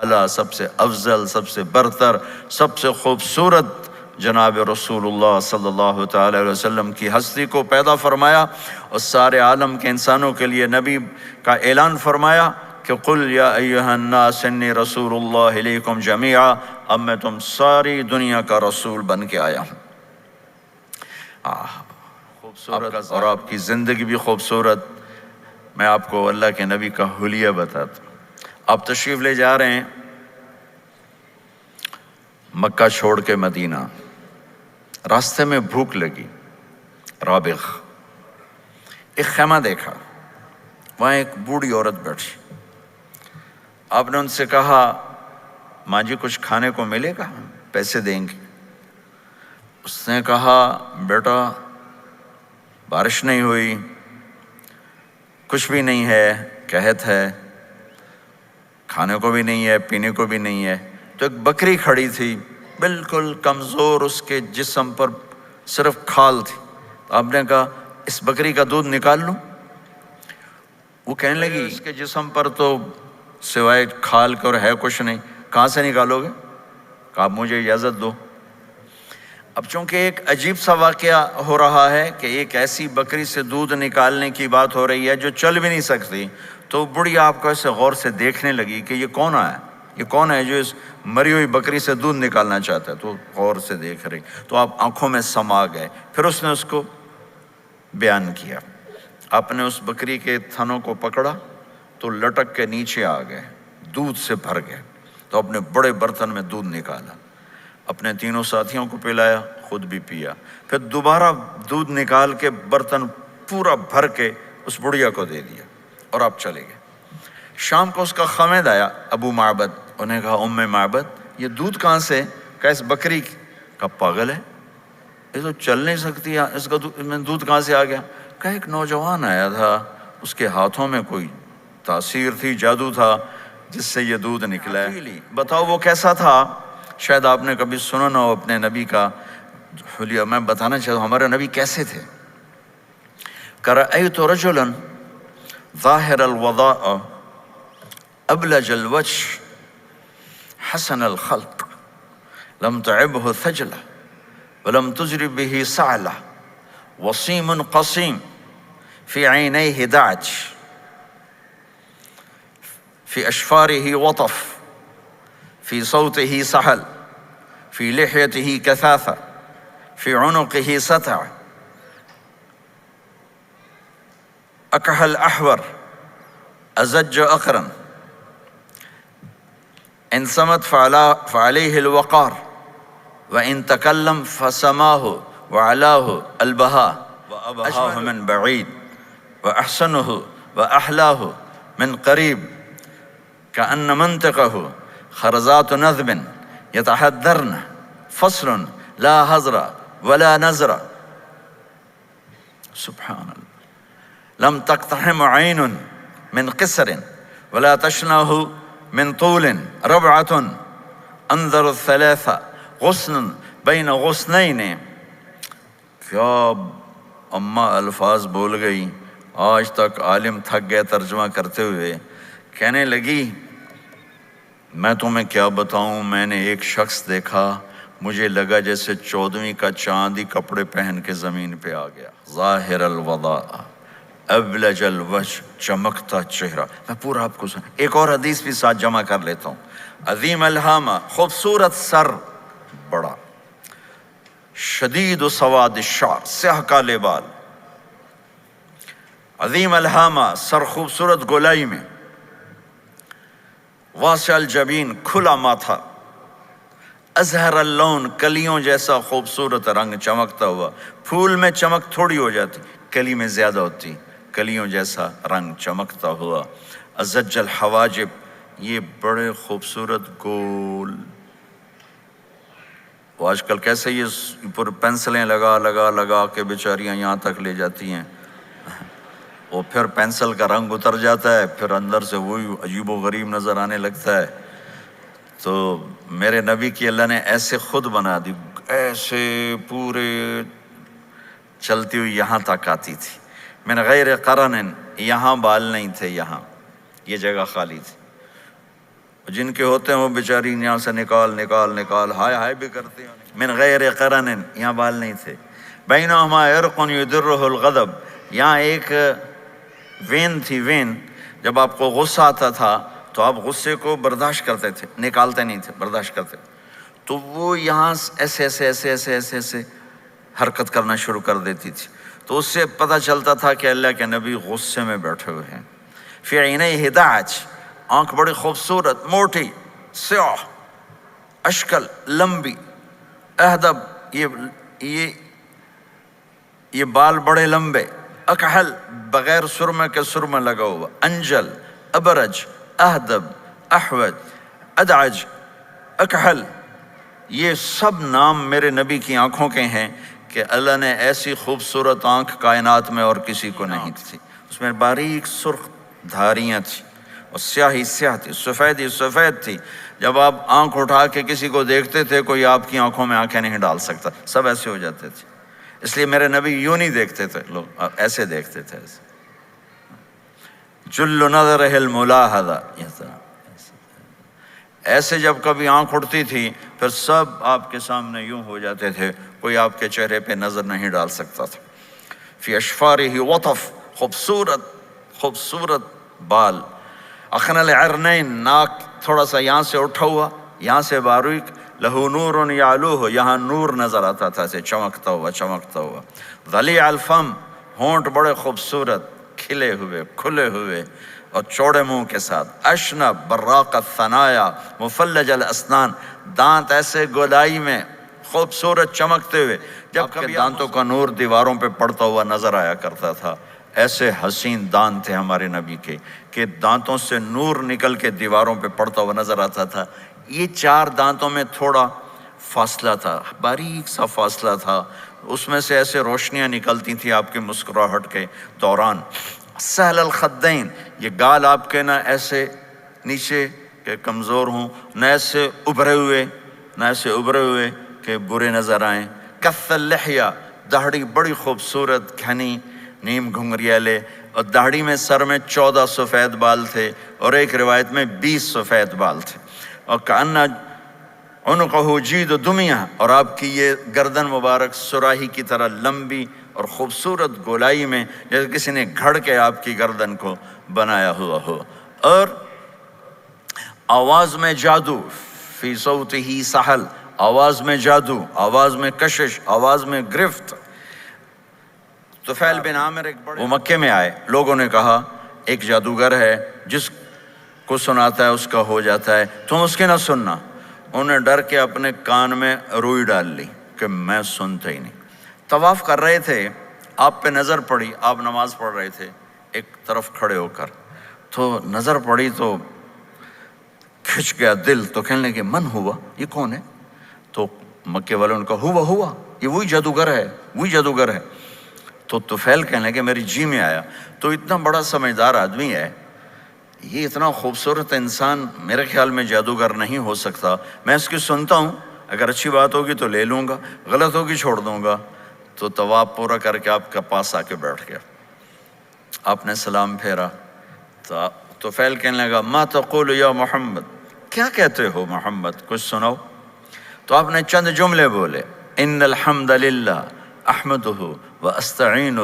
اعلیٰ، سب سے افضل، سب سے برتر، سب سے خوبصورت جناب رسول اللہ صلی اللہ تعالی علیہ وسلم کی ہستی کو پیدا فرمایا، اور سارے عالم کے انسانوں کے لیے نبی کا اعلان فرمایا کہ قل یا ایھا الناس انی رسول اللہ الیکم جمیعا، اب میں تم ساری دنیا کا رسول بن کے آیا ہوں۔ خوبصورت، اور آپ کی زندگی بھی خوبصورت۔ میں آپ کو اللہ کے نبی کا حلیہ بتاتا ہوں۔ آپ تشریف لے جا رہے ہیں مکہ چھوڑ کے مدینہ، راستے میں بھوک لگی، رابغ، ایک خیمہ دیکھا، وہاں ایک بوڑھی عورت بیٹھی۔ آپ نے ان سے کہا ماں جی کچھ کھانے کو ملے گا، پیسے دیں گے؟ اس نے کہا بیٹا بارش نہیں ہوئی، کچھ بھی نہیں ہے، قحط ہے، کھانے کو بھی نہیں ہے، پینے کو بھی نہیں ہے۔ تو ایک بکری کھڑی تھی، بالکل کمزور، اس کے جسم پر صرف کھال تھی۔ آپ نے کہا اس بکری کا دودھ نکال لوں؟ وہ کہنے لگی اس کے جسم پر تو سوائے کھال کے اور ہے کچھ نہیں، کہاں سے نکالو گے؟ کہا مجھے اجازت دو۔ اب چونکہ ایک عجیب سا واقعہ ہو رہا ہے کہ ایک ایسی بکری سے دودھ نکالنے کی بات ہو رہی ہے جو چل بھی نہیں سکتی، تو بڑھی آپ کو ایسے غور سے دیکھنے لگی کہ یہ کون ہے، یہ کون ہے جو اس مری ہوئی بکری سے دودھ نکالنا چاہتا ہے؟ تو غور سے دیکھ رہی، تو آپ آنکھوں میں سما گئے۔ پھر اس نے اس کو بیان کیا۔ آپ نے اس بکری کے تھنوں کو پکڑا تو لٹک کے نیچے آ گئے، دودھ سے بھر گئے۔ تو اپنے بڑے برتن میں دودھ نکالا، اپنے تینوں ساتھیوں کو پلایا، خود بھی پیا، پھر دوبارہ دودھ نکال کے برتن پورا بھر کے اس بڑھیا کو دے دیا، اور آپ چلے گئے۔ شام کو اس کا خامد آیا، ابو معبد، انہیں کہا ام معبد یہ دودھ کہاں سے؟ کہا اس بکری کی۔ کہا پاگل ہے، یہ تو چل نہیں سکتی، اس کا دودھ کہاں سے آ گیا؟ کہا ایک نوجوان آیا تھا، اس کے ہاتھوں میں کوئی تاثیر تھی، جادو تھا، جس سے یہ دودھ نکلا ہے۔ بتاؤ وہ کیسا تھا؟ شاید آپ نے کبھی سنا نہ ہو اپنے نبی کا حلیہ، میں بتانا چاہتا ہوں ہمارے نبی کیسے تھے۔ رأیت رجلا ظاہر الوضاء ابلج الوجه حسن الخلق لم تعبه ثجلة ولم تجرب به سعلة وصيم قصيم في عينيه دعج في أشفاره وطف في صوته سحل في لحيته كثافة في عنقه ستع أكحل أحور أزج أقرن إن صمت فعليه الوقار وإن تكلم فسماه وعلاه البهاء وأبهاه من بعيد وأحسنه وأحلاه من قريب كأن منطقه خرزات نذب يتحذرن فصل لا هزر ولا نزر سبحان الله لم تقتحم عين من قصر ولا تشنه من طول ربعة انظر الثلاثة غصن بين غصنين۔ کیا اماں الفاظ بول گئی، آج تک عالم تھک گئے ترجمہ کرتے ہوئے۔ کہنے لگی میں تمہیں کیا بتاؤں، میں نے ایک شخص دیکھا، مجھے لگا جیسے 14ویں کا چاند ہی کپڑے پہن کے زمین پہ آ گیا۔ ظاہر الوضاء ابلج الوجه، چمکتا چہرہ۔ میں پورا آپ کو ایک اور حدیث بھی ساتھ جمع کر لیتا ہوں۔ عظیم الہامہ، خوبصورت سر، بڑا، شدید سواد الشعر، سیاہ کالے بال، عظیم الہامہ، سر خوبصورت گولائی میں، واسع الجبین، کھلا ماتھا، ازہر اللون، کلیوں جیسا خوبصورت رنگ چمکتا ہوا۔ پھول میں چمک تھوڑی ہو جاتی، کلی میں زیادہ ہوتی، کلیوں جیسا رنگ چمکتا ہوا۔ ازج الحواجب، یہ بڑے خوبصورت گول، وہ آج کل کیسے یہ پر پینسلیں لگا لگا لگا کے بیچاریاں یہاں تک لے جاتی ہیں، وہ پھر پینسل کا رنگ اتر جاتا ہے، پھر اندر سے وہی عجیب و غریب نظر آنے لگتا ہے۔ تو میرے نبی کی اللہ نے ایسے خود بنا دی، ایسے پورے چلتی ہوئی یہاں تک آتی تھی۔ من غیر قرن، یہاں بال نہیں تھے، یہاں یہ جگہ خالی تھی۔ جن کے ہوتے ہیں وہ بیچاری یہاں سے نکال نکال نکال ہائے ہائے بھی کرتے ہیں، من غیر قرن، یہاں بال نہیں تھے، بینہما عرق یدرہ الغضب، یہاں ایک وین تھی، وین، جب آپ کو غصہ آتا تھا تو آپ غصے کو برداشت کرتے تھے، نکالتے نہیں تھے، برداشت کرتے، تو وہ یہاں ایسے ایسے ایسے ایسے ایسے ایسے حرکت کرنا شروع کر دیتی تھی، تو اس سے پتہ چلتا تھا کہ اللہ کے نبی غصے میں بیٹھے ہوئے ہیں۔ فی عینیہ دعج، آنکھ بڑی خوبصورت، موٹی، سیاہ، اشکل، لمبی، اہدب، یہ بال بڑے لمبے، اکحل، بغیر سرمے کے سرمہ لگا ہوا، انجل، ابرج، اہدب، احوج، ادعج، اکحل، یہ سب نام میرے نبی کی آنکھوں کے ہیں کہ اللہ نے ایسی خوبصورت آنکھ کائنات میں اور کسی کو نہیں تھی، اس میں باریک سرخ دھاریاں تھیں اور سیاہی سیاہ تھی، سفیدی سفید تھی، جب آپ آنکھ اٹھا کے کسی کو دیکھتے تھے کوئی آپ کی آنکھوں میں آنکھیں نہیں ڈال سکتا، سب ایسے ہو جاتے تھے، اس لیے میرے نبی یوں نہیں دیکھتے تھے، لوگ ایسے دیکھتے تھے، جل نظرہ الملاحظہ، ایسے جب کبھی آنکھ اٹھتی تھی پھر سب آپ کے سامنے یوں ہو جاتے تھے، کوئی آپ کے چہرے پہ نظر نہیں ڈال سکتا تھا۔ فی اشفارہ وطف، خوبصورت خوبصورت بال، اخنل عرنین، ناک تھوڑا سا یہاں سے اٹھا ہوا، یہاں سے باریک، لہو نور یعلوہ، یہاں نور نظر آتا تھا اسے چمکتا ہوا چمکتا ہوا، ضلیع الفم، ہونٹ بڑے خوبصورت، کھلے ہوئے کھلے ہوئے اور چوڑے منہ کے ساتھ، اشنب براق الثنایا مفلج الاسنان، دانت ایسے گولائی میں خوبصورت چمکتے ہوئے، جب کبھی دانتوں کا نور دیواروں پہ پڑتا ہوا نظر آیا کرتا تھا، ایسے حسین دانت تھے ہمارے نبی کے کہ دانتوں سے نور نکل کے دیواروں پہ پڑتا ہوا نظر آتا تھا۔ یہ چار دانتوں میں تھوڑا فاصلہ تھا، باریک سا فاصلہ تھا، اس میں سے ایسے روشنیاں نکلتی تھیں آپ کی مسکراہٹ کے دوران۔ سہل الخدین، یہ گال آپ کے نہ ایسے نیچے کہ کمزور ہوں، نہ ایسے ابھرے ہوئے کہ برے نظر آئیں۔ کث اللحیہ، داڑھی بڑی خوبصورت گھنی نیم گھنگریالے، اور داڑھی میں سر میں 14 سفید بال تھے اور ایک روایت میں 20 سفید بال تھے، اور کأنہ عنقہ جید دمیہ، اور آپ کی یہ گردن مبارک سراہی کی طرح لمبی اور خوبصورت گولائی میں، جیسے کسی نے گھڑ کے آپ کی گردن کو بنایا ہوا ہو، اور آواز میں جادو، فی صوتہ سحل، آواز میں جادو، آواز میں کشش، آواز میں گرفت۔ طفیل بن عامر وہ مکے میں آئے، لوگوں نے کہا ایک جادوگر ہے جس کو سناتا ہے اس کا ہو جاتا ہے، تم اس کے نہ سننا۔ انہوں نے ڈر کے اپنے کان میں روئی ڈال لی کہ میں سنتا ہی نہیں۔ طواف کر رہے تھے، آپ پہ نظر پڑی، آپ نماز پڑھ رہے تھے ایک طرف کھڑے ہو کر، تو نظر پڑی تو کھچ گیا دل، تو کہنے لگے من ہوا، یہ کون ہے؟ تو مکے والوں نے کہا ہوا یہ وہی جادوگر ہے۔ تو طفیل کہنے لگے میری جی میں آیا، تو اتنا بڑا سمجھدار آدمی ہے، یہ اتنا خوبصورت انسان میرے خیال میں جادوگر نہیں ہو سکتا، میں اس کی سنتا ہوں، اگر اچھی بات ہوگی تو لے لوں گا، غلط ہوگی چھوڑ دوں گا۔ تو طواف پورا کر کے آپ کے پاس آ کے بیٹھ گیا، آپ نے سلام پھیرا، تو طفیل کہنے لگا ما تقول یا محمد، کیا کہتے ہو محمد، کچھ سناؤ۔ تو آپ نے چند جملے بولے، ان الحمد للہ احمدہ واستعینہ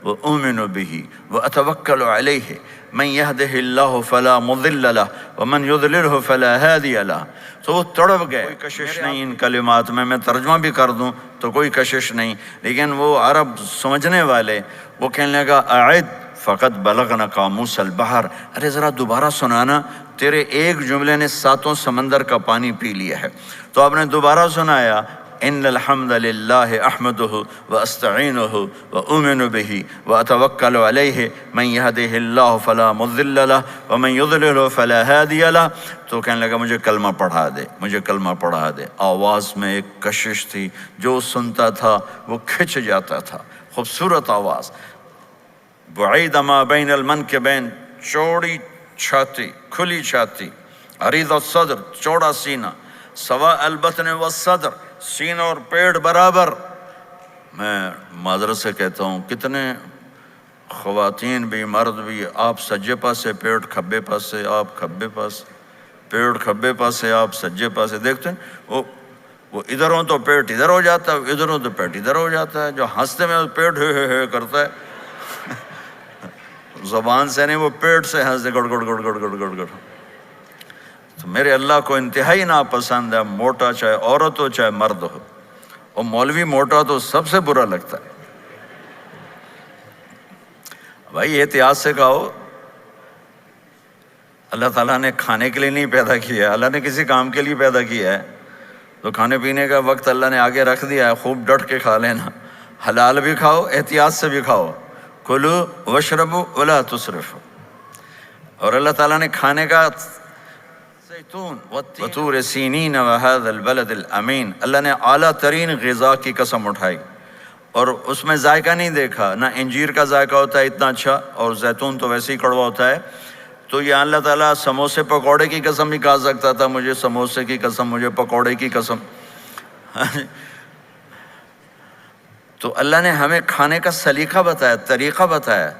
واؤمن بہ واتوکل علیہ من یہدہ اللہ فلا مضل لہ ومن یضللہ فلا ہادی لہ۔ تو وہ تڑپ گئے، کوئی کشش نہیں ان کلمات میں ترجمہ بھی کر دوں تو کوئی کشش نہیں، لیکن وہ عرب سمجھنے والے وہ کہنے لگا اعد فقط بلغنا قاموس البحر، ارے ذرا دوبارہ سنانا، تیرے ایک جملے نے 7 سمندر کا پانی پی لیا ہے۔ تو آپ نے دوبارہ سنایا، ان الحمد للہ احمدہ واستعینہ واؤمن بہ واتوکل علیہ من یہدہ اللہ فلا مضل لہ ومن یضللہ فلا ہادی لہ۔ تو کہنے لگا مجھے کلمہ پڑھا دے، آواز میں ایک کشش تھی، جو سنتا تھا وہ کھچ جاتا تھا، خوبصورت آواز۔ بعید ما بین المنکبین، چوڑی چھاتی، کھلی چھاتی، عریض الصدر، چوڑا سینہ، سواء البطن والصدر، سینہ اور پیٹ برابر۔ میں معذرت سے کہتا ہوں کتنے خواتین بھی مرد بھی، آپ سجے پاس سے پیٹ، کھبے پاس سے آپ کھبے پاس، پیٹ کھبے پاسے آپ سجے پاسے دیکھتے ہیں، وہ ادھر ہوں تو پیٹ ادھر ہو جاتا ہے، ادھر ہوں تو پیٹ ادھر ہو جاتا ہے. جو ہنستے میں پیٹ ہے کرتا ہے، زبان سے نہیں، وہ پیٹ سے ہنستے گڑ گڑ گڑ گڑ گڑ گڑ گڑ. تو میرے اللہ کو انتہائی ناپسند ہے موٹا، چاہے عورت ہو چاہے مرد ہو. اور مولوی موٹا تو سب سے برا لگتا ہے. بھائی احتیاط سے کھاؤ. اللہ تعالیٰ نے کھانے کے لیے نہیں پیدا کیا ہے، اللہ نے کسی کام کے لیے پیدا کیا ہے. تو کھانے پینے کا وقت اللہ نے آگے رکھ دیا ہے، خوب ڈٹ کے کھا لینا. حلال بھی کھاؤ، احتیاط سے بھی کھاؤ. کلو وشربو ولا تسرفو. اور اللہ تعالیٰ نے کھانے کا زیتون وطور سینین وہذا البلد الامین، اللہ نے اعلیٰ ترین غذا کی قسم اٹھائی اور اس میں ذائقہ نہیں دیکھا. نہ انجیر کا ذائقہ ہوتا ہے اتنا اچھا، اور زیتون تو ویسے ہی کڑوا ہوتا ہے. تو یہ اللہ تعالیٰ سموسے پکوڑے کی قسم بھی کھا سکتا تھا، مجھے سموسے کی قسم، مجھے پکوڑے کی قسم. تو اللہ نے ہمیں کھانے کا سلیقہ بتایا، طریقہ بتایا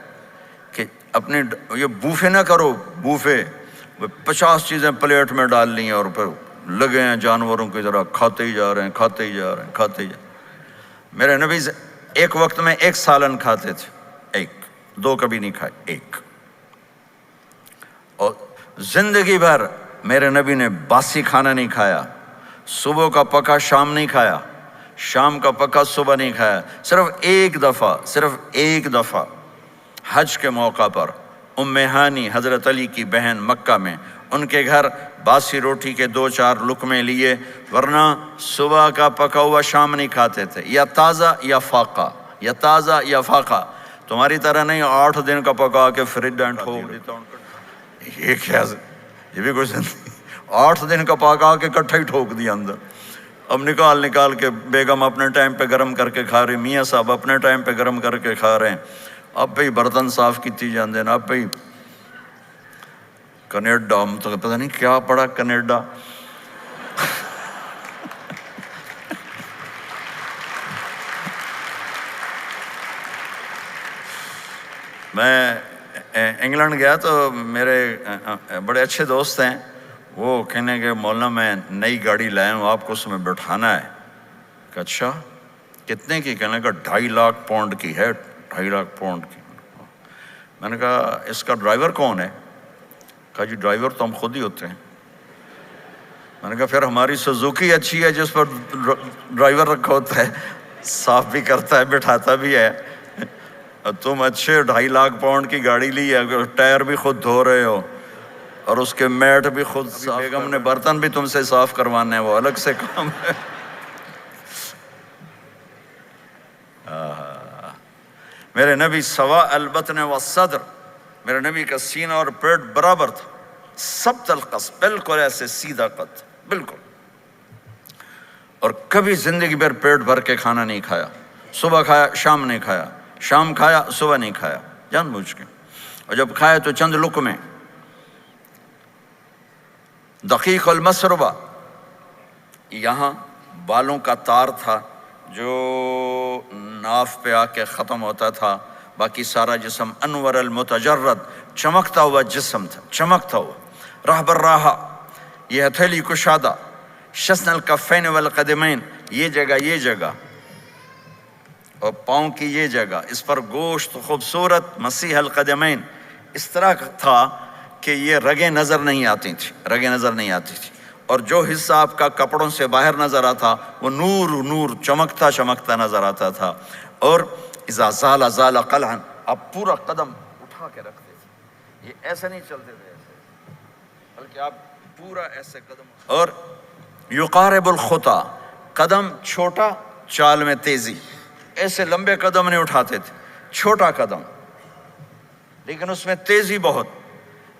کہ اپنے یہ بوفے نہ کرو. بوفے 50 چیزیں پلیٹ میں ڈال لی ہیں اور پھر لگے ہیں جانوروں کی طرح کھاتے ہی جا رہے ہیں، کھاتے ہی جا رہے ہیں، کھاتے ہی جا رہے ہیں. میرے نبی ایک وقت میں 1 سالن کھاتے تھے، 1 2 کبھی نہیں کھائے، 1. اور زندگی بھر میرے نبی نے باسی کھانا نہیں کھایا، صبح کا پکا شام نہیں کھایا، شام کا پکا صبح نہیں کھایا. صرف ایک دفعہ حج کے موقع پر ام ہانی حضرت علی کی بہن مکہ میں، ان کے گھر باسی روٹی کے 2-4 لقمے لیے، ورنہ صبح کا پکا ہوا شام نہیں کھاتے تھے. یا تازہ یا فاقہ، یا تازہ یا فاقہ. تمہاری طرح نہیں 8 دن کا پکا کے فریج اینڈ ٹھوک دیتا ہوں. یہ کیا، یہ بھی کچھ نہیں. 8 دن کا پکا کے کٹھا ہی ٹھوک دیا اندر. اب نکال کے بیگم اپنے ٹائم پہ گرم کر کے کھا رہی، میاں صاحب اپنے ٹائم پہ گرم کر کے کھا رہے ہیں. اب بھئی برتن صاف کیتی جاندے نا. اب بھئی کینیڈا، ہم تو پتہ نہیں کیا پڑا کینیڈا. میں انگلینڈ گیا تو میرے بڑے اچھے دوست ہیں، وہ کہنے کہ مولانا میں نئی گاڑی لایا ہوں، آپ کو اس میں بٹھانا ہے. کہ اچھا کتنے کی؟ کہنے کا 2.5 لاکھ پاؤنڈ کی ہے. 2.5 لاکھ پاؤنڈ کی. میں نے کہا اس کا ڈرائیور کون ہے؟ کہا جی ڈرائیور تو ہم خود ہی ہوتے ہیں. میں نے کہا پھر ہماری سوزوکی اچھی ہے جس پر ڈرائیور رکھا ہوتا ہے، صاف بھی کرتا ہے بٹھاتا بھی ہے. تم اچھے 2.5 لاکھ پاؤنڈ کی گاڑی لی ہے، ٹائر بھی خود دھو رہے ہو اور اس کے میٹ بھی خود. بیگم نے برتن بھی تم سے صاف کروانے ہیں، وہ الگ سے کام ہے. میرے نبی سوا البطن والصدر، میرے نبی کا سینہ اور پیٹ برابر تھا. سبت القصد، بالکل ایسے سیدھا قد، بالکل. اور کبھی زندگی بھر پیٹ بھر کے کھانا نہیں کھایا. صبح کھایا شام نہیں کھایا، شام کھایا صبح نہیں کھایا، جان بوجھ کے. اور جب کھایا تو چند لقمے. دقیق المسربہ، یہاں بالوں کا تار تھا جو ناف پہ آ کے ختم ہوتا تھا، باقی سارا جسم انور المتجرد، چمکتا ہوا جسم تھا، چمکتا ہوا. راہ بر راہ، یہ ہتھیلی کشادہ. شسن الکفین والقدمین، یہ جگہ اور پاؤں کی یہ جگہ، اس پر گوشت خوبصورت. مسیح القدمین، اس طرح تھا کہ یہ رگیں نظر نہیں آتی تھی. اور جو حصہ آپ کا کپڑوں سے باہر نظر آتا وہ نور چمکتا نظر آتا تھا. اور اذا زال قلعا، آپ پورا قدم اٹھا کے رکھتے تھے. یہ ایسے نہیں چلتے تھے ایسے، بلکہ آپ پورا ایسے قدم. اور یقارب الخطا، قدم چھوٹا چال میں تیزی. ایسے لمبے قدم نہیں اٹھاتے تھے، چھوٹا قدم لیکن اس میں تیزی بہت.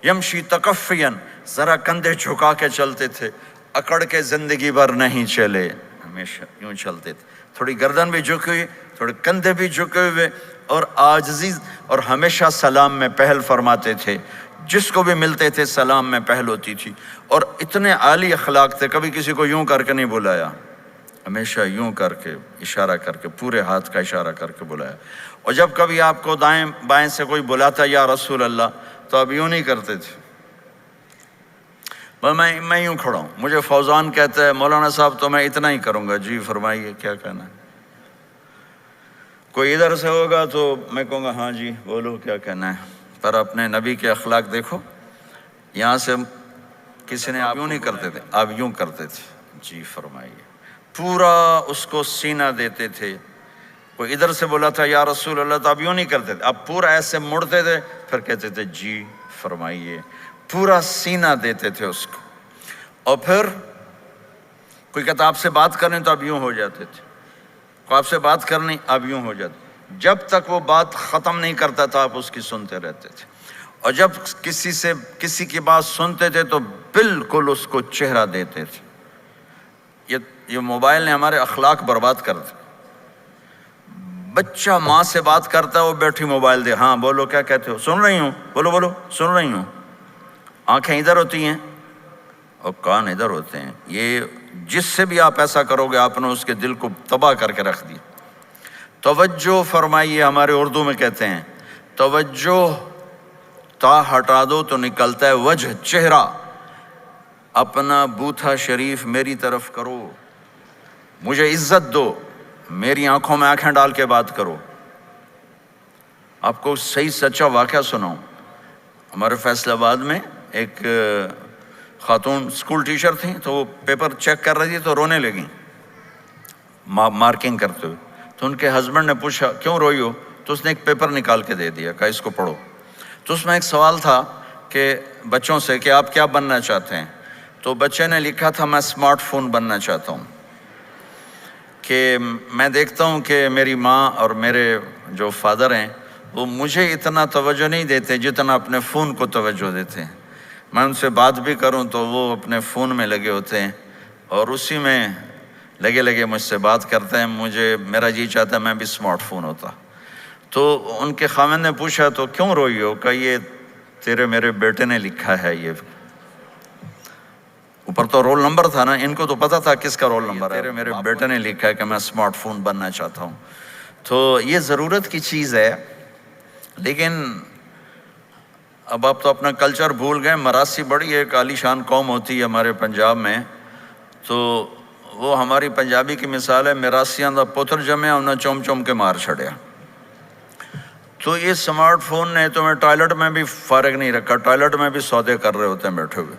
یمشی تکفین، ذرا کندھے جھکا کے چلتے تھے، اکڑ کے زندگی بھر نہیں چلے، ہمیشہ یوں چلتے تھے. تھوڑی گردن بھی جھکی ہوئی، تھوڑے کندھے بھی جھکے ہوئے، اور عاجزی. اور ہمیشہ سلام میں پہل فرماتے تھے، جس کو بھی ملتے تھے سلام میں پہل ہوتی تھی. اور اتنے عالی اخلاق تھے، کبھی کسی کو یوں کر کے نہیں بلایا، ہمیشہ یوں کر کے اشارہ کر کے، پورے ہاتھ کا اشارہ کر کے بلایا. اور جب کبھی آپ کو دائیں بائیں سے کوئی بلاتا یا رسول اللہ، تو آپ یوں نہیں کرتے تھے، میں یوں کھڑا ہوں، مجھے فوزان کہتا ہے مولانا صاحب تو میں اتنا ہی کروں گا۔ جی فرمائیے کیا کہنا ہے؟ کوئی ادھر سے ہوگا تو میں کہوں گا ہاں جی بولو کیا کہنا ہے۔ پر اپنے نبی کے اخلاق دیکھو، یہاں سے کسی نے آپ یوں نہیں کرتے تھے، آپ یوں کرتے تھے، جی فرمائیے، پورا اس کو سینہ دیتے تھے۔ کوئی ادھر سے بولا تھا یا رسول اللہ تو آپ یوں نہیں کرتے تھے، آپ پورا ایسے مڑتے تھے، پھر کہتے تھے جی فرمائیے، پورا سینہ دیتے تھے اس کو۔ اور پھر کوئی کہتا آپ سے بات کریں تو آپ یوں ہو جاتے تھے، کوئی آپ سے بات کرنی آپ یوں ہو جاتے، جب تک وہ بات ختم نہیں کرتا تھا آپ اس کی سنتے رہتے تھے۔ اور جب کسی کی بات سنتے تھے تو بالکل اس کو چہرہ دیتے تھے۔ یہ موبائل نے ہمارے اخلاق برباد کر دیے۔ بچہ ماں سے بات کرتا ہے، وہ بیٹھی موبائل دے، ہاں بولو کیا کہتے ہو؟ سن رہی ہوں، بولو بولو سن رہی ہوں۔ آنکھیں ادھر ہوتی ہیں اور کان ادھر ہوتے ہیں۔ یہ جس سے بھی آپ ایسا کرو گے آپ نے اس کے دل کو تباہ کر کے رکھ دیا۔ توجہ فرمائیے، ہمارے اردو میں کہتے ہیں توجہ، تا ہٹا دو تو نکلتا ہے وجہ، چہرہ۔ اپنا بوتھا شریف میری طرف کرو، مجھے عزت دو، میری آنکھوں میں آنکھیں ڈال کے بات کرو۔ آپ کو صحیح سچا واقعہ سناؤں، ہمارے فیصل آباد میں ایک خاتون اسکول ٹیچر تھیں، تو وہ پیپر چیک کر رہی تھی تو رونے لگیں مارکنگ کرتے ہوئے۔ تو ان کے ہسبینڈ نے پوچھا کیوں روئی ہو؟ تو اس نے ایک پیپر نکال کے دے دیا، کہا اس کو پڑھو۔ تو اس میں ایک سوال تھا کہ بچوں سے کہ آپ کیا بننا چاہتے ہیں؟ تو بچے نے لکھا تھا میں اسمارٹ فون بننا چاہتا ہوں، کہ میں دیکھتا ہوں کہ میری ماں اور میرے جو فادر ہیں وہ مجھے اتنا توجہ نہیں دیتے جتنا اپنے فون کو توجہ دیتے ہیں۔ میں ان سے بات بھی کروں تو وہ اپنے فون میں لگے ہوتے ہیں اور اسی میں لگے مجھ سے بات کرتے ہیں۔ میرا جی چاہتا ہے میں بھی اسمارٹ فون ہوتا۔ تو ان کے خاوند نے پوچھا تو کیوں روئی ہو؟ کہ یہ تیرے میرے بیٹے نے لکھا ہے، یہ اوپر تو رول نمبر تھا نا، ان کو تو پتا تھا کس کا رول نمبر ہے، تیرے میرے بیٹے نے لکھا ہے کہ میں اسمارٹ فون بننا چاہتا ہوں۔ تو یہ ضرورت کی چیز ہے، لیکن اب آپ تو اپنا کلچر بھول گئے۔ مراسی بڑی ایک عالی شان قوم ہوتی ہے ہمارے پنجاب میں، تو وہ ہماری پنجابی کی مثال ہے میراسیاں دا پتر جمع انہیں چوم چوم کے مار چھڑیا۔ تو یہ اسمارٹ فون نے تمہیں ٹوائلٹ میں بھی فارغ نہیں رکھا، ٹوائلٹ میں بھی سودے کر رہے ہوتے ہیں بیٹھے ہوئے۔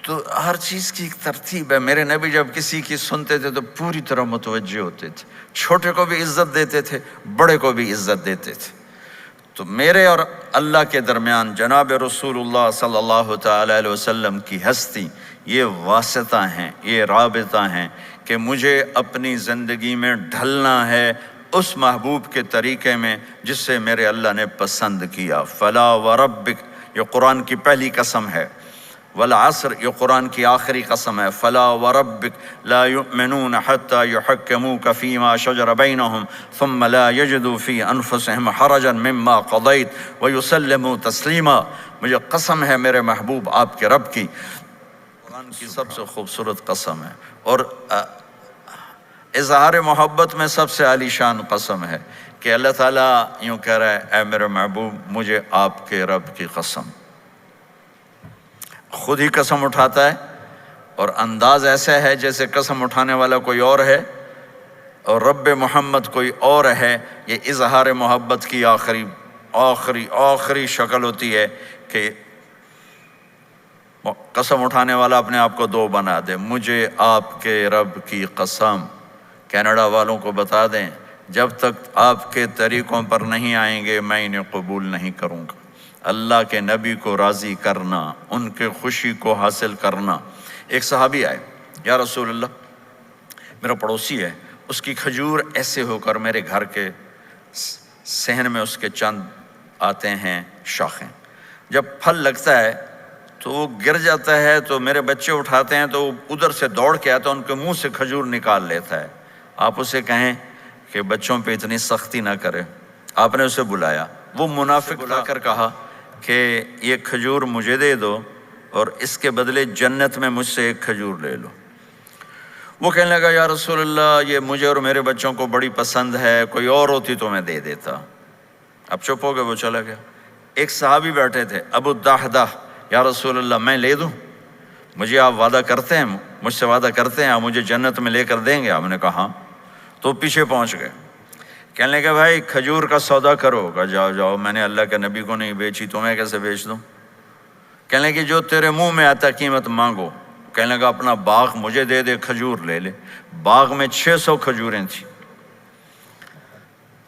تو ہر چیز کی ایک ترتیب ہے۔ میرے نبی جب کسی کی سنتے تھے تو پوری طرح متوجہ ہوتے تھے، چھوٹے کو بھی عزت دیتے تھے، بڑے کو بھی عزت دیتے تھے۔ تو میرے اور اللہ کے درمیان جناب رسول اللہ صلی اللہ تعالی علیہ وسلم کی ہستی، یہ واسطہ ہیں، یہ رابطہ ہیں کہ مجھے اپنی زندگی میں ڈھلنا ہے اس محبوب کے طریقے میں جس سے میرے اللہ نے پسند کیا۔ فلا وربک، یہ قرآن کی پہلی قسم ہے، والعصر یہ قرآن کی آخری قسم ہے۔ فلا وربک لا یؤمنون حتی یحکموک فیما شجر بینہم ثم لا یجدوا فی انفسہم حرجا مما قضیت ویسلموا تسلیما۔ مجھے قسم ہے میرے محبوب آپ کے رب کی، قرآن کی سب سے خوبصورت قسم ہے، اور اظہار محبت میں سب سے عالی شان قسم ہے کہ اللہ تعالیٰ یوں کہہ رہا ہے اے میرے محبوب مجھے آپ کے رب کی قسم۔ خود ہی قسم اٹھاتا ہے اور انداز ایسا ہے جیسے قسم اٹھانے والا کوئی اور ہے اور رب محمد کوئی اور ہے۔ یہ اظہار محبت کی آخری شکل ہوتی ہے کہ قسم اٹھانے والا اپنے آپ کو دو بنا دے۔ مجھے آپ کے رب کی قسم۔ کینیڈا والوں کو بتا دیں جب تک آپ کے طریقوں پر نہیں آئیں گے میں انہیں قبول نہیں کروں گا۔ اللہ کے نبی کو راضی کرنا، ان کے خوشی کو حاصل کرنا۔ ایک صحابی آئے، یا رسول اللہ میرا پڑوسی ہے، اس کی کھجور ایسے ہو کر میرے گھر کے صحن میں اس کے چند آتے ہیں شاخیں، جب پھل لگتا ہے تو وہ گر جاتا ہے تو میرے بچے اٹھاتے ہیں تو وہ ادھر سے دوڑ کے آتا ہے، ان کے منہ سے کھجور نکال لیتا ہے۔ آپ اسے کہیں کہ بچوں پہ اتنی سختی نہ کرے۔ آپ نے اسے بلایا، وہ منافق بلا کر کہا کہ یہ کھجور مجھے دے دو اور اس کے بدلے جنت میں مجھ سے ایک کھجور لے لو۔ وہ کہنے لگا یا رسول اللہ یہ مجھے اور میرے بچوں کو بڑی پسند ہے، کوئی اور ہوتی تو میں دے دیتا۔ اب چپ ہو گئے، وہ چلا گیا۔ ایک صحابی بیٹھے تھے، ابو الدحدہ یا رسول اللہ میں لے دوں؟ مجھے آپ وعدہ کرتے ہیں، مجھ سے وعدہ کرتے ہیں آپ مجھے جنت میں لے کر دیں گے؟ آپ نے کہا ہاں۔ تو پیچھے پہنچ گئے، کہنے لگے بھائی کھجور کا سودا کرو۔ کہا جاؤ جاؤ، میں نے اللہ کے نبی کو نہیں بیچی، تمہیں کیسے بیچ دوں؟ کہنے لگے جو تیرے منہ میں آتا قیمت مانگو۔ کہنے لگا اپنا باغ مجھے دے دے، کھجور لے لے۔ باغ میں 600 کھجوریں تھیں۔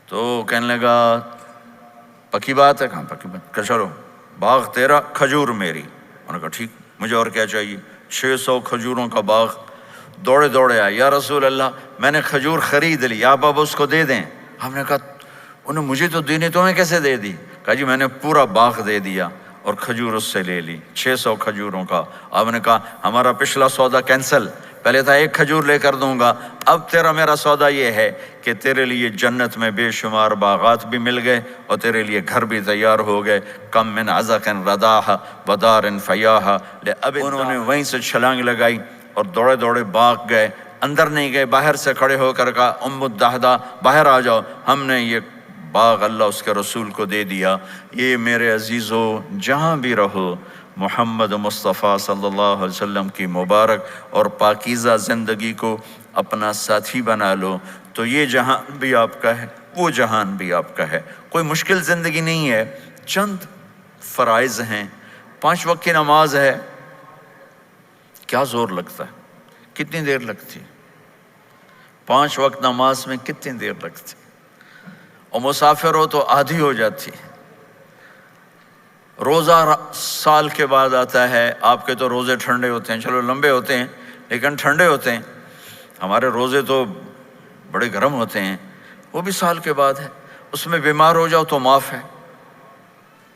تو کہنے لگا پکی بات ہے؟ کہاں پکی بات؟ کہ چلو باغ تیرا، کھجور میری۔ انہوں نے کہا ٹھیک، مجھے اور کیا چاہیے؟ 600 کھجوروں کا باغ۔ دوڑے دوڑے آئے، یا رسول اللہ میں نے کھجور خرید لی، آپ اب اس کو دے دیں۔ ہم نے کہا انہیں مجھے تو دینی، تمہیں کیسے دے دی؟ کہا جی میں نے پورا باغ دے دیا اور کھجور اس سے لے لی، 600 کھجوروں کا۔ آپ نے کہا ہمارا پچھلا سودا کینسل، پہلے تھا ایک کھجور لے کر دوں گا، اب تیرا میرا سودا یہ ہے کہ تیرے لیے جنت میں بے شمار باغات بھی مل گئے اور تیرے لیے گھر بھی تیار ہو گئے۔ کم من عزق رداح ودار فیاح۔ اب انہوں نے وہیں سے چھلانگ لگائی اور دوڑے دوڑے باغ گئے، اندر نہیں گئے، باہر سے کھڑے ہو کر کہا ام الدہدہ باہر آ جاؤ، ہم نے یہ باغ اللہ اس کے رسول کو دے دیا۔ یہ میرے عزیزو جہاں بھی رہو محمد مصطفیٰ صلی اللہ علیہ وسلم کی مبارک اور پاکیزہ زندگی کو اپنا ساتھی بنا لو، تو یہ جہان بھی آپ کا ہے، وہ جہان بھی آپ کا ہے۔ کوئی مشکل زندگی نہیں ہے، چند فرائض ہیں، 5 وقت کی نماز ہے، کیا زور لگتا ہے؟ کتنی دیر لگتی؟ 5 وقت نماز میں کتنی دیر لگتی؟ اور مسافر ہو تو آدھی ہو جاتی۔ روزہ سال کے بعد آتا ہے، آپ کے تو روزے ٹھنڈے ہوتے ہیں، چلو لمبے ہوتے ہیں لیکن ٹھنڈے ہوتے ہیں، ہمارے روزے تو بڑے گرم ہوتے ہیں، وہ بھی سال کے بعد ہے۔ اس میں بیمار ہو جاؤ تو معاف ہے،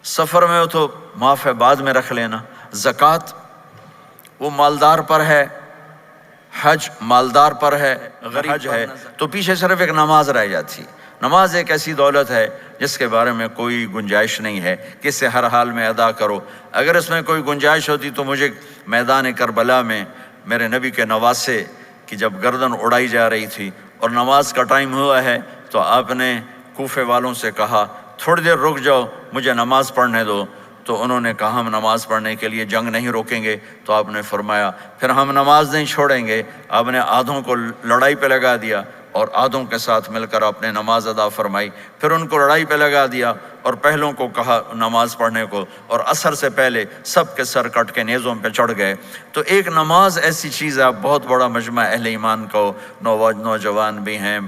سفر میں ہو تو معاف ہے، بعد میں رکھ لینا۔ زکوٰۃ وہ مالدار پر ہے، حج مالدار پر ہے، غریب ہے تو پیچھے صرف ایک نماز رہ جاتی۔ نماز ایک ایسی دولت ہے جس کے بارے میں کوئی گنجائش نہیں ہے کہ اسے ہر حال میں ادا کرو۔ اگر اس میں کوئی گنجائش ہوتی تو مجھے میدان کربلا میں میرے نبی کے نواسے کی جب گردن اڑائی جا رہی تھی اور نماز کا ٹائم ہوا ہے تو آپ نے کوفے والوں سے کہا تھوڑی دیر رک جاؤ مجھے نماز پڑھنے دو، تو انہوں نے کہا ہم نماز پڑھنے کے لیے جنگ نہیں روکیں گے، تو آپ نے فرمایا پھر ہم نماز نہیں چھوڑیں گے۔ آپ نے آدھوں کو لڑائی پہ لگا دیا اور آدھوں کے ساتھ مل کر آپ نے نماز ادا فرمائی، پھر ان کو لڑائی پہ لگا دیا اور پہلوں کو کہا نماز پڑھنے کو، اور عصر سے پہلے سب کے سر کٹ کے نیزوں پہ چڑھ گئے۔ تو ایک نماز ایسی چیز ہے، بہت بڑا مجمع اہل ایمان کو، نوجوان بھی ہیں،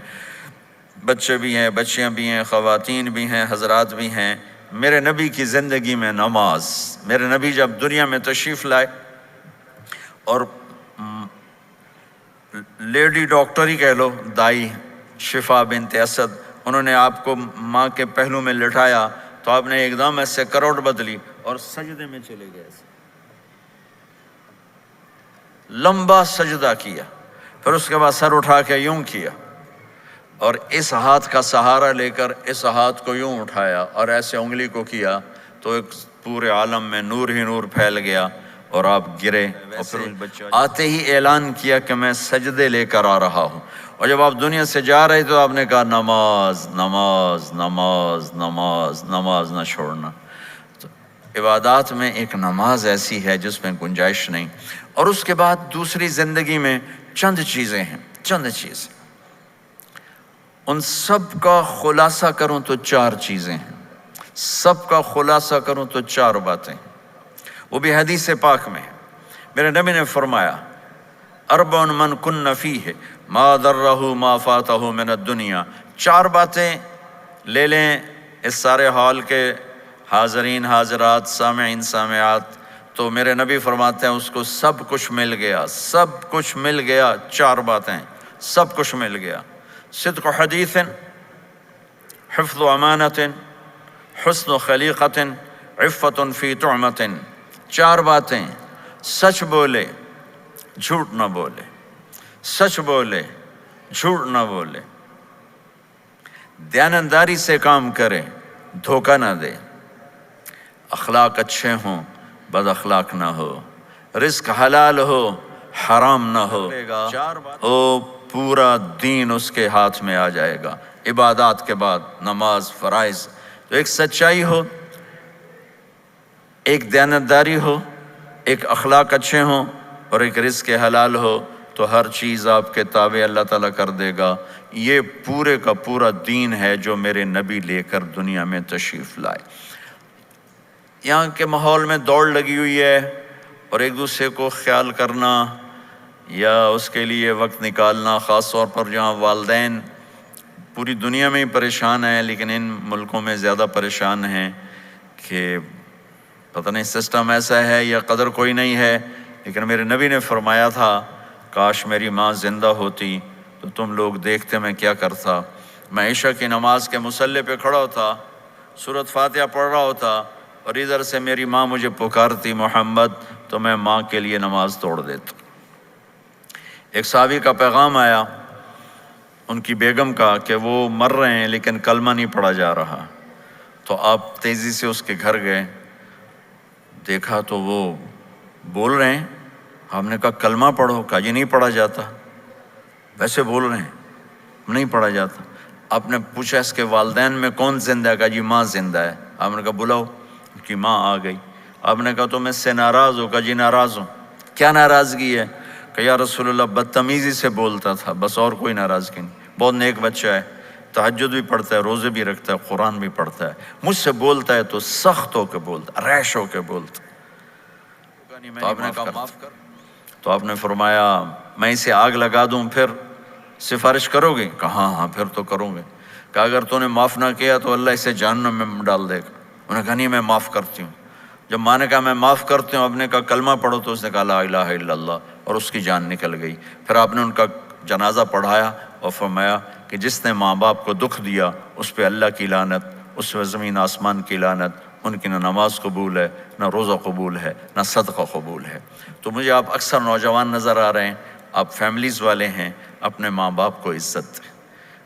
بچے بھی ہیں، بچیاں بھی ہیں، خواتین بھی ہیں، حضرات بھی ہیں۔ میرے نبی کی زندگی میں نماز، میرے نبی جب دنیا میں تشریف لائے اور لیڈی ڈاکٹر ہی کہہ لو، دائی شفا بنت اسد، انہوں نے آپ کو ماں کے پہلو میں لٹایا تو آپ نے ایک دم ایسے کروٹ بدلی اور سجدے میں چلے گئے، لمبا سجدہ کیا، پھر اس کے بعد سر اٹھا کے یوں کیا اور اس ہاتھ کا سہارا لے کر اس ہاتھ کو یوں اٹھایا اور ایسے انگلی کو کیا تو ایک پورے عالم میں نور ہی نور پھیل گیا اور آپ گرے، اور پھر آتے ہی اعلان کیا کہ میں سجدے لے کر آ رہا ہوں۔ اور جب آپ دنیا سے جا رہے تو آپ نے کہا نماز نماز نماز نماز نماز نہ چھوڑنا۔ تو عبادات میں ایک نماز ایسی ہے جس میں گنجائش نہیں۔ اور اس کے بعد دوسری زندگی میں چند چیزیں ہیں، چند چیزیں، ان سب کا خلاصہ کروں تو 4 چیزیں ہیں، سب کا خلاصہ کروں تو 4 باتیں، وہ بھی حدیث پاک میں ہے۔ میرے نبی نے فرمایا اربع من کن فیہ ما ضرہ ما فاتہ من الدنیا، 4 باتیں لے لیں اس سارے ہال کے حاضرین حاضرات سامعین سامعات، تو میرے نبی فرماتے ہیں اس کو سب کچھ مل گیا، سب کچھ مل گیا، 4 باتیں سب کچھ مل گیا۔ صدق حدیث، حفظ امانت، حسن خلیقت، عفت فی طعمت، 4 باتیں، سچ بولے جھوٹ نہ بولے، سچ بولے جھوٹ نہ بولے، دیانتداری سے کام کرے دھوکہ نہ دے، اخلاق اچھے ہوں بد اخلاق نہ ہو، رزق حلال ہو حرام نہ ہو، پورا دین اس کے ہاتھ میں آ جائے گا۔ عبادات کے بعد نماز فرائض، تو ایک سچائی ہو، ایک دیانتداری ہو، ایک اخلاق اچھے ہوں اور ایک رزق حلال ہو تو ہر چیز آپ کے تابع اللہ تعالیٰ کر دے گا۔ یہ پورے کا پورا دین ہے جو میرے نبی لے کر دنیا میں تشریف لائے۔ یہاں کے ماحول میں دوڑ لگی ہوئی ہے اور ایک دوسرے کو خیال کرنا یا اس کے لیے وقت نکالنا، خاص طور پر جہاں والدین پوری دنیا میں ہی پریشان ہیں لیکن ان ملکوں میں زیادہ پریشان ہیں کہ پتہ نہیں سسٹم ایسا ہے یا قدر کوئی نہیں ہے۔ لیکن میرے نبی نے فرمایا تھا کاش میری ماں زندہ ہوتی تو تم لوگ دیکھتے میں کیا کرتا۔ میں عشاء کی نماز کے مصلی پہ کھڑا ہوتا، سورۃ فاتحہ پڑھ رہا ہوتا اور ادھر سے میری ماں مجھے پکارتی محمد، تو میں ماں کے لیے نماز توڑ دیتا۔ ایک صحابی کا پیغام آیا ان کی بیگم کا کہ وہ مر رہے ہیں لیکن کلمہ نہیں پڑھا جا رہا، تو آپ تیزی سے اس کے گھر گئے، دیکھا تو وہ بول رہے ہیں۔ ہم نے کہا کلمہ پڑھو، کہا جی نہیں پڑھا جاتا، ویسے بول رہے ہیں نہیں پڑھا جاتا۔ آپ نے پوچھا اس کے والدین میں کون زندہ ہے؟ کہا جی ماں زندہ ہے۔ آپ نے کہا بلاؤ، ان کی ماں آ گئی۔ آپ نے کہا تم اس سے ناراض ہو؟ کہا جی ناراض ہوں۔ کیا ناراضگی ہے؟ کہ یا رسول اللہ بدتمیزی سے بولتا تھا، بس اور کوئی ناراضگی نہیں، بہت نیک بچہ ہے، تہجد بھی پڑھتا ہے، روزے بھی رکھتا ہے، قرآن بھی پڑھتا ہے، مجھ سے بولتا ہے تو سخت ہو کے بولتا، ریش ہو کے بولتا۔ تو آپ نے کہا معاف کر، تو آپ نے فرمایا میں اسے آگ لگا دوں پھر سفارش کرو گے؟ کہا ہاں پھر تو کروں گے۔ کہا اگر تو نے معاف نہ کیا تو اللہ اسے جہنم میں ڈال دے گا۔ انہوں نے کہا نہیں میں معاف کرتی ہوں۔ جب ماں نے کہا میں معاف کرتی ہوں، آپ نے کہا کلمہ پڑھو، تو اس نے کہا لا الہ الا اللہ، اور اس کی جان نکل گئی۔ پھر آپ نے ان کا جنازہ پڑھایا اور فرمایا کہ جس نے ماں باپ کو دکھ دیا اس پہ اللہ کی لعنت، اس پہ زمین آسمان کی لعنت، ان کی نہ نماز قبول ہے، نہ روزہ قبول ہے، نہ صدقہ قبول ہے۔ تو مجھے آپ اکثر نوجوان نظر آ رہے ہیں، آپ فیملیز والے ہیں، اپنے ماں باپ کو عزت دیں،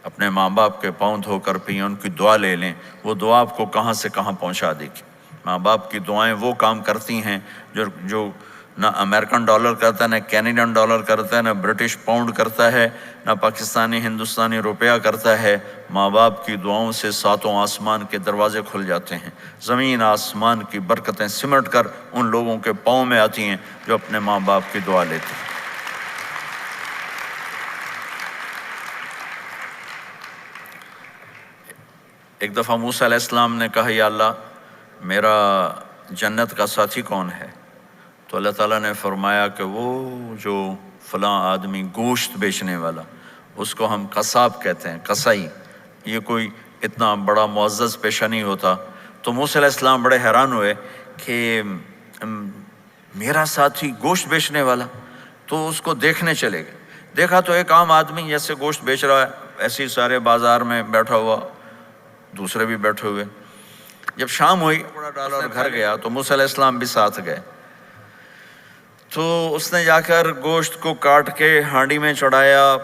اپنے ماں باپ کے پاؤں دھو کر پئیں، ان کی دعا لے لیں، وہ دعا آپ کو کہاں سے کہاں پہنچا دے گی۔ ماں باپ کی دعائیں وہ کام کرتی ہیں جو نہ امریکن ڈالر کرتا ہے، نہ کینیڈین ڈالر کرتا ہے، نہ برٹش پاؤنڈ کرتا ہے، نہ پاکستانی ہندوستانی روپیہ کرتا ہے۔ ماں باپ کی دعاؤں سے ساتوں آسمان کے دروازے کھل جاتے ہیں، زمین آسمان کی برکتیں سمٹ کر ان لوگوں کے پاؤں میں آتی ہیں جو اپنے ماں باپ کی دعا لیتے ہیں۔ ایک دفعہ موسیٰ علیہ السلام نے کہا یا اللہ میرا جنت کا ساتھی کون ہے؟ تو اللہ تعالیٰ نے فرمایا کہ وہ جو فلاں آدمی گوشت بیچنے والا، اس کو ہم قصاب کہتے ہیں، قصائی، یہ کوئی اتنا بڑا معزز پیشہ نہیں ہوتا۔ تو موسیٰ علیہ السلام بڑے حیران ہوئے کہ میرا ساتھی گوشت بیچنے والا، تو اس کو دیکھنے چلے گئے۔ دیکھا تو ایک عام آدمی جیسے گوشت بیچ رہا ہے، ایسے ہی سارے بازار میں بیٹھا ہوا، دوسرے بھی بیٹھے ہوئے۔ جب شام ہوئی بڑا ڈالا اور گھر گیا تو موسیٰ علیہ السلام بھی ساتھ گئے۔ تو اس نے جا کر گوشت کو کاٹ کے ہانڈی میں چڑھایا،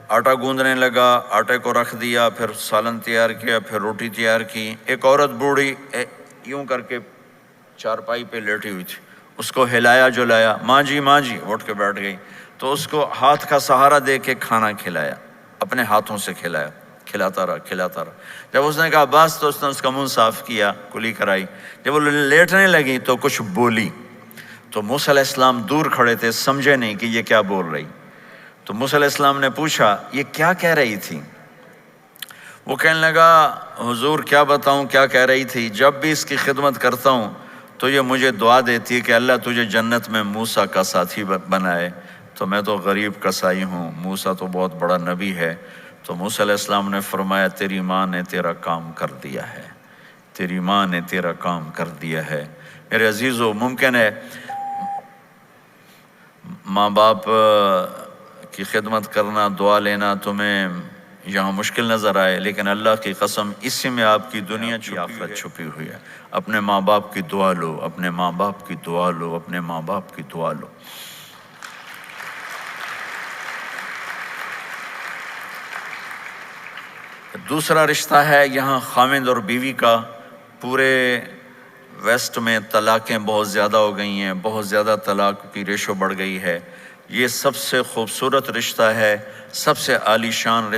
آٹا گوندنے لگا، آٹے کو رکھ دیا، پھر سالن تیار کیا، پھر روٹی تیار کی۔ ایک عورت بوڑھی یوں کر کے چارپائی پہ لیٹی ہوئی تھی، اس کو ہلایا جلایا، ماں جی اٹھ کے بیٹھ گئی۔ تو اس کو ہاتھ کا سہارا دے کے کھانا کھلایا، اپنے ہاتھوں سے کھلایا، کھلاتا رہا۔ جب اس نے کہا بس تو اس نے اس کا منہ صاف کیا، کلی کرائی۔ جب وہ لیٹنے لگی تو کچھ بولی، تو موسیٰ علیہ السلام دور کھڑے تھے، سمجھے نہیں کہ یہ کیا بول رہی۔ تو موسیٰ علیہ السلام نے پوچھا یہ کیا کہہ رہی تھی؟ وہ کہنے لگا حضور کیا بتاؤں کیا کہہ رہی تھی، جب بھی اس کی خدمت کرتا ہوں تو یہ مجھے دعا دیتی ہے کہ اللہ تجھے جنت میں موسیٰ کا ساتھی بنائے، تو میں تو غریب کسائی ہوں، موسیٰ تو بہت بڑا نبی ہے۔ تو موسیٰ علیہ السلام نے فرمایا تیری ماں نے تیرا کام کر دیا ہے، تیری ماں نے تیرا کام کر دیا ہے۔ میرے عزیزو، ممکن ہے ماں باپ کی خدمت کرنا، دعا لینا تمہیں یہاں مشکل نظر آئے، لیکن اللہ کی قسم اسی میں آپ کی دنیا کی آخرت چھپی ہوئی ہے۔ اپنے ماں باپ کی دعا لو، اپنے ماں باپ کی دعا لو، اپنے ماں باپ کی دعا لو۔ دوسرا رشتہ ہے یہاں خاوند اور بیوی کا، پورے ویسٹ میں طلاقیں بہت زیادہ ہو گئی ہیں، بہت زیادہ طلاق کی ریشو بڑھ گئی ہے۔ یہ سب سے خوبصورت رشتہ ہے، سب سے عالی شان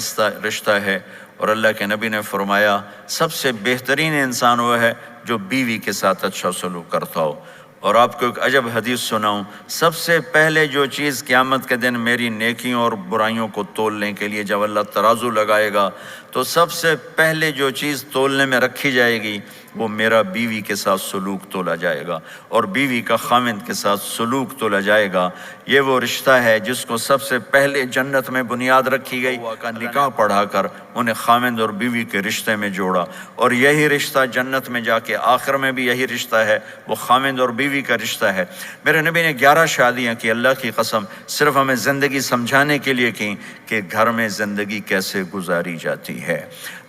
رشتہ ہے، اور اللہ کے نبی نے فرمایا سب سے بہترین انسان وہ ہے جو بیوی کے ساتھ اچھا سلوک کرتا ہو۔ اور آپ کو ایک عجب حدیث سناؤں، سب سے پہلے جو چیز قیامت کے دن میری نیکیوں اور برائیوں کو تولنے کے لیے جب اللہ ترازو لگائے گا تو سب سے پہلے جو چیز تولنے میں رکھی جائے گی وہ میرا بیوی کے ساتھ سلوک تولا جائے گا، اور بیوی کا خاوند کے ساتھ سلوک تولا جائے گا۔ یہ وہ رشتہ ہے جس کو سب سے پہلے جنت میں بنیاد رکھی گئی، کا نکاح پڑھا کر انہیں خاوند اور بیوی کے رشتے میں جوڑا، اور یہی رشتہ جنت میں جا کے آخر میں بھی یہی رشتہ ہے، وہ خاوند اور بیوی کا رشتہ ہے۔ میرے نبی نے 11 شادیاں کی، اللہ کی قسم صرف ہمیں زندگی سمجھانے کے لیے کی کہ گھر میں زندگی کیسے گزاری جاتی ہے۔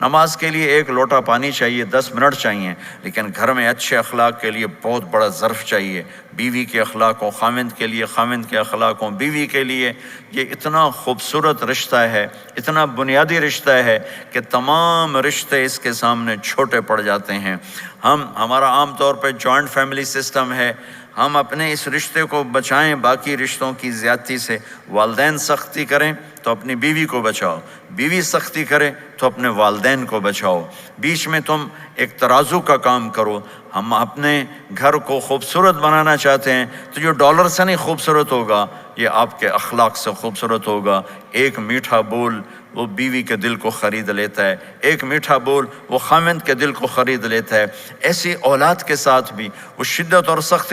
نماز کے لیے ایک لوٹا پانی چاہیے، 10 منٹ چاہیے، لیکن گھر میں اچھے اخلاق کے لیے بہت بڑا ظرف چاہیے۔ بیوی کے اخلاق ہوں خاوند کے لیے، خاوند کے اخلاق ہوں بیوی کے لیے۔ یہ اتنا خوبصورت رشتہ ہے، اتنا بنیادی رشتہ ہے کہ تمام رشتے اس کے سامنے چھوٹے پڑ جاتے ہیں۔ ہمارا عام طور پہ جوائنٹ فیملی سسٹم ہے، ہم اپنے اس رشتے کو بچائیں باقی رشتوں کی زیادتی سے۔ والدین سختی کریں تو اپنی بیوی کو بچاؤ، بیوی سختی کرے تو اپنے والدین کو بچاؤ، بیچ میں تم ایک ترازو کا کام کرو۔ ہم اپنے گھر کو خوبصورت بنانا چاہتے ہیں تو جو ڈالر سے نہیں خوبصورت ہوگا، یہ آپ کے اخلاق سے خوبصورت ہوگا۔ ایک میٹھا بول وہ بیوی کے دل کو خرید لیتا ہے، ایک میٹھا بول وہ خاوند کے دل کو خرید لیتا ہے۔ ایسی اولاد کے ساتھ بھی وہ شدت اور سختی